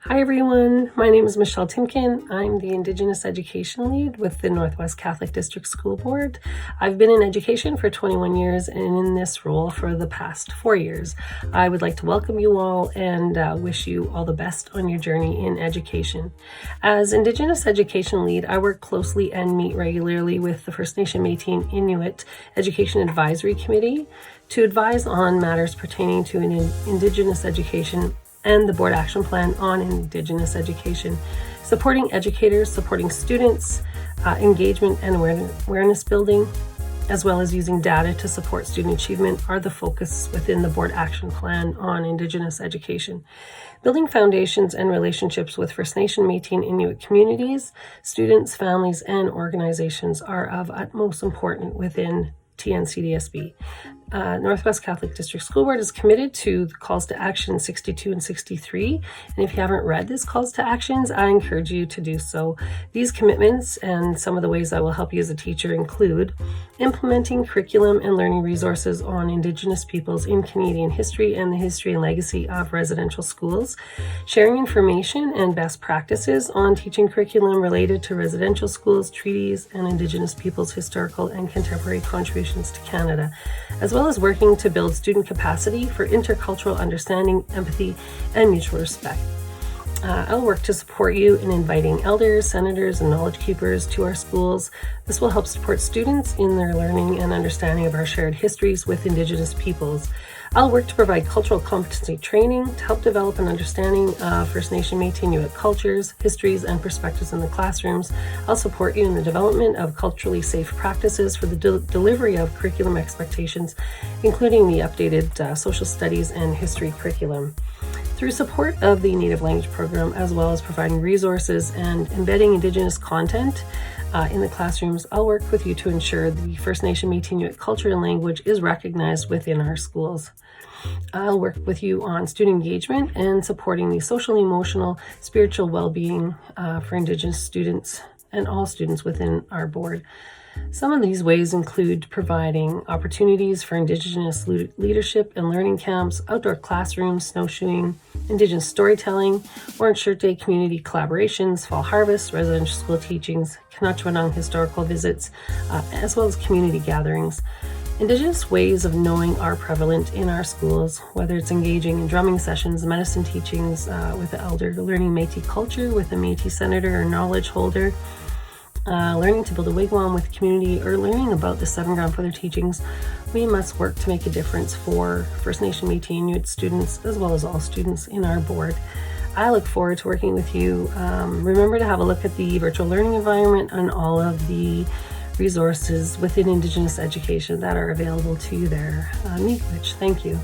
Hi everyone, my name is Michelle Tymkin. I'm the Indigenous Education Lead with the Northwest Catholic District School Board. I've been in education for 21 years and in this role for the past 4 years. I would like to welcome you all and wish you all the best on your journey in education. As Indigenous Education Lead, I work closely and meet regularly with the First Nation Métis and Inuit Education Advisory Committee to advise on matters pertaining to Indigenous education and the Board Action Plan on Indigenous Education, supporting educators, supporting students, engagement and awareness building, as well as using data to support student achievement are the focus within the Board Action Plan on Indigenous Education. Building foundations and relationships with First Nation, Métis, and Inuit communities, students, families, and organizations are of utmost importance within TNCDSB. Northwest Catholic District School Board is committed to the calls to action 62 and 63. And if you haven't read these calls to actions, I encourage you to do so. These commitments and some of the ways that will help you as a teacher include implementing curriculum and learning resources on Indigenous peoples in Canadian history and the history and legacy of residential schools, sharing information and best practices on teaching curriculum related to residential schools, treaties, and Indigenous peoples' historical and contemporary contributions to Canada, as well as working to build student capacity for intercultural understanding, empathy, and mutual respect. I'll work to support you in inviting elders, senators, and knowledge keepers to our schools. This will help support students in their learning and understanding of our shared histories with Indigenous peoples. I'll work to provide cultural competency training to help develop an understanding of First Nation, Métis, Inuit cultures, histories, and perspectives in the classrooms. I'll support you in the development of culturally safe practices for the delivery of curriculum expectations, including the updated social studies and history curriculum. Through support of the Native Language Program, as well as providing resources and embedding Indigenous content in the classrooms, I'll work with you to ensure the First Nation, Métis, Inuit culture and language is recognized within our schools. I'll work with you on student engagement and supporting the social, emotional, spiritual well-being for Indigenous students and all students within our board. Some of these ways include providing opportunities for Indigenous leadership and learning camps, outdoor classrooms, snowshoeing, Indigenous storytelling, Orange Shirt Day community collaborations, fall harvest, residential school teachings, Kanachwanang historical visits, as well as community gatherings. Indigenous ways of knowing are prevalent in our schools, whether it's engaging in drumming sessions, medicine teachings with the elder, learning Métis culture with a Métis senator or knowledge holder, learning to build a wigwam with community, or learning about the 7 grandfather teachings. We must work to make a difference for First Nation, Métis, Inuit students, as well as all students in our board. I look forward to working with you. Remember to have a look at the virtual learning environment and all of the resources within Indigenous education that are available to you there. Miigwech, thank you.